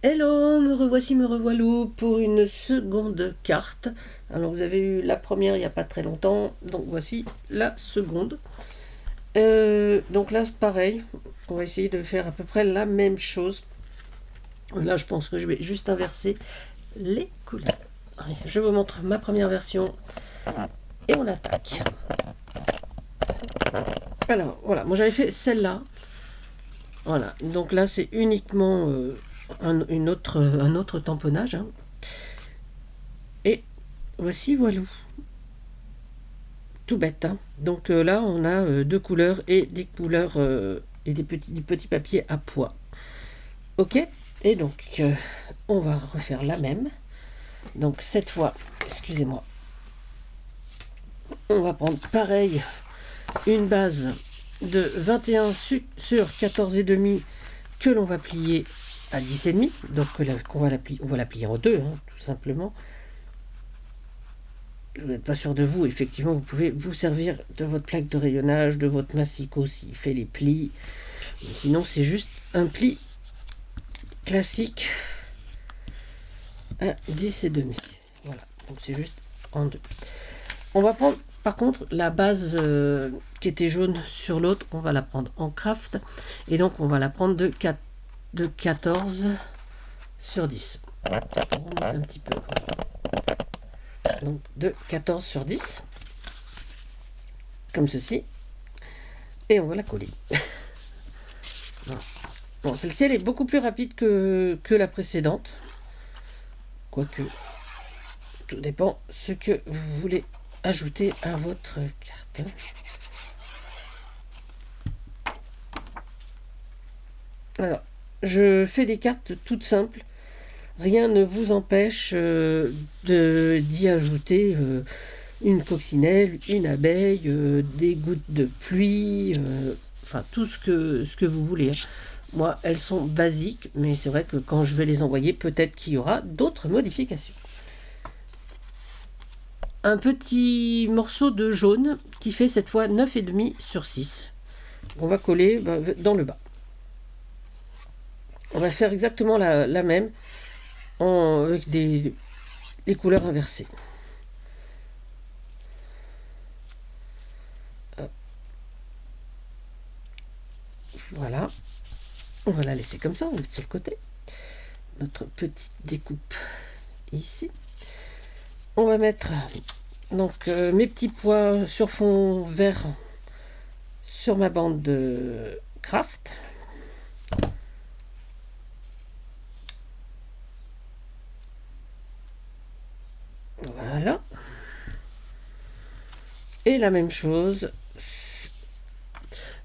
Hello, me revoici, me revoilà pour une seconde carte. Alors vous avez eu la première il n'y a pas très longtemps, donc voici la seconde. Donc là pareil, on va essayer de faire à peu près la même chose. Là je pense que je vais juste inverser les couleurs. Allez, je vous montre ma première version et on attaque. Alors voilà, moi j'avais fait celle-là. Voilà, donc là c'est uniquement un autre tamponnage, hein. Et voici, voilà. Tout bête, hein. Donc là, on a deux couleurs et des couleurs et des petits papiers à pois. Ok. Et donc, on va refaire la même. Donc cette fois, excusez-moi, on va prendre pareil une base de 21 sur 14,5 que l'on va plier à 10,5. Donc on va la plier en deux, hein, tout simplement. Vous n'êtes pas sûr de vous, effectivement, vous pouvez vous servir de votre plaque de rayonnage, de votre massicot s'il fait les plis. Sinon, c'est juste un pli classique à 10,5. Voilà, donc c'est juste en deux. On va prendre par contre la base qui était jaune sur l'autre, on va la prendre en craft. Et donc, on va la prendre de 14 sur 10. On remonte un petit peu. Donc, de 14 sur 10. Comme ceci. Et on va la coller. Bon, celle-ci, elle est beaucoup plus rapide que la précédente. Quoique, tout dépend ce que vous voulez ajouter à votre carte. Alors, je fais des cartes toutes simples. Rien ne vous empêche d'y ajouter une coccinelle, une abeille, des gouttes de pluie, enfin tout ce que vous voulez, hein. Moi, elles sont basiques, mais c'est vrai que quand je vais les envoyer, peut-être qu'il y aura d'autres modifications. Un petit morceau de jaune qui fait cette fois 9,5 sur 6. On va coller dans le bas. On va faire exactement la même avec des couleurs inversées. Voilà. On va la laisser comme ça, on va mettre sur le côté. Notre petite découpe ici. On va mettre donc mes petits pois sur fond vert sur ma bande de craft. Voilà. Et la même chose,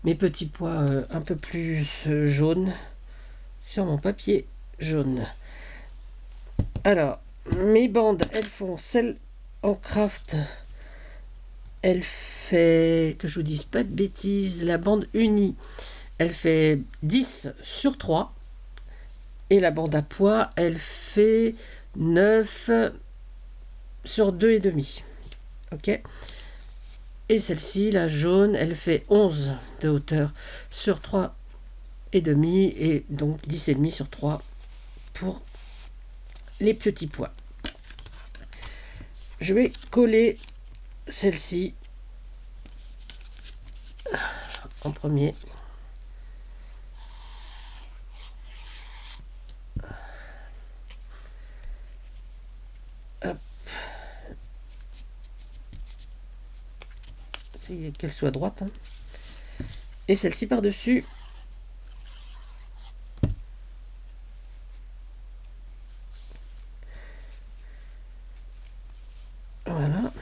mes petits pois un peu plus jaunes sur mon papier jaune. Alors, mes bandes, elles font celle en craft. Elle fait, que je vous dise pas de bêtises, la bande unie, elle fait 10 sur 3. Et la bande à pois, elle fait 9 sur 2,5. Ok. Et celle-ci, la jaune, elle fait 11 de hauteur sur 3,5 et donc 10,5 sur 3 pour les petits pois. Je vais coller celle-ci en premier. Hop. Essayez qu'elle soit droite, hein. Et celle-ci par-dessus. Voilà.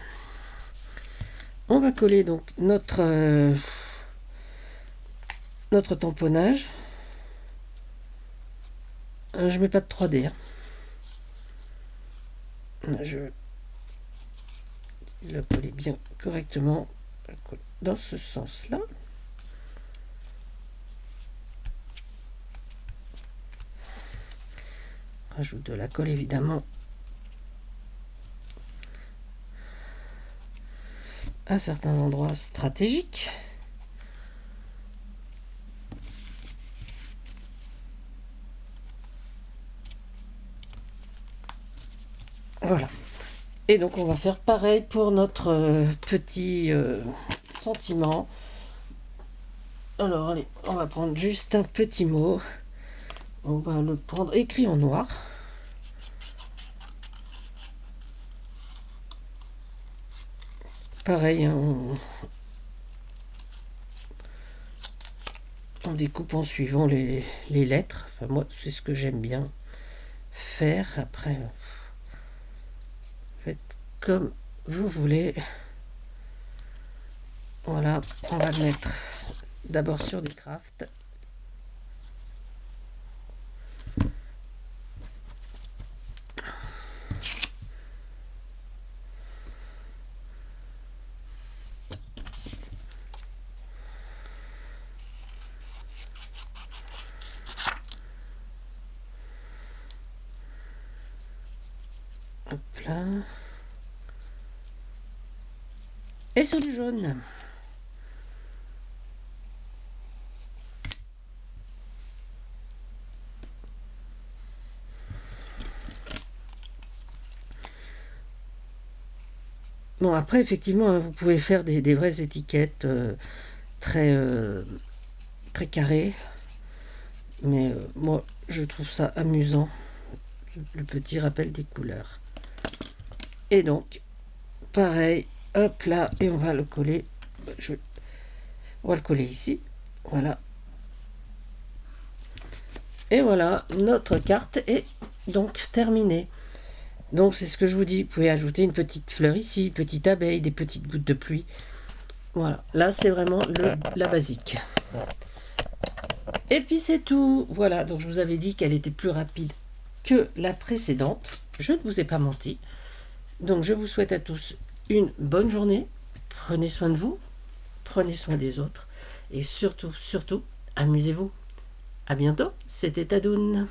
On va coller donc notre tamponnage. Je mets pas de 3D, hein. Je vais le coller bien correctement dans ce sens-là. Rajoute de la colle évidemment à certains endroits stratégiques. Voilà. Et donc on va faire pareil pour notre petit sentiment. Alors allez, on va prendre juste un petit mot. On va le prendre écrit en noir. Pareil, hein, on découpe en suivant les lettres. Enfin, moi, c'est ce que j'aime bien faire. Après, faites comme vous voulez. Voilà, on va le mettre d'abord sur des crafts. Hop là. Et sur du jaune. Bon, après, effectivement, hein, vous pouvez faire des vraies étiquettes très, très carrées. Mais moi, je trouve ça amusant. Le petit rappel des couleurs. Et donc, pareil, hop là, et on va le coller. On va le coller ici. Voilà. Et voilà, notre carte est donc terminée. Donc c'est ce que je vous dis, vous pouvez ajouter une petite fleur ici, une petite abeille, des petites gouttes de pluie. Voilà, là c'est vraiment la basique. Et puis c'est tout. Voilà, donc je vous avais dit qu'elle était plus rapide que la précédente. Je ne vous ai pas menti. Donc je vous souhaite à tous une bonne journée. Prenez soin de vous, prenez soin des autres. Et surtout, surtout, amusez-vous. À bientôt, c'était Tadoun.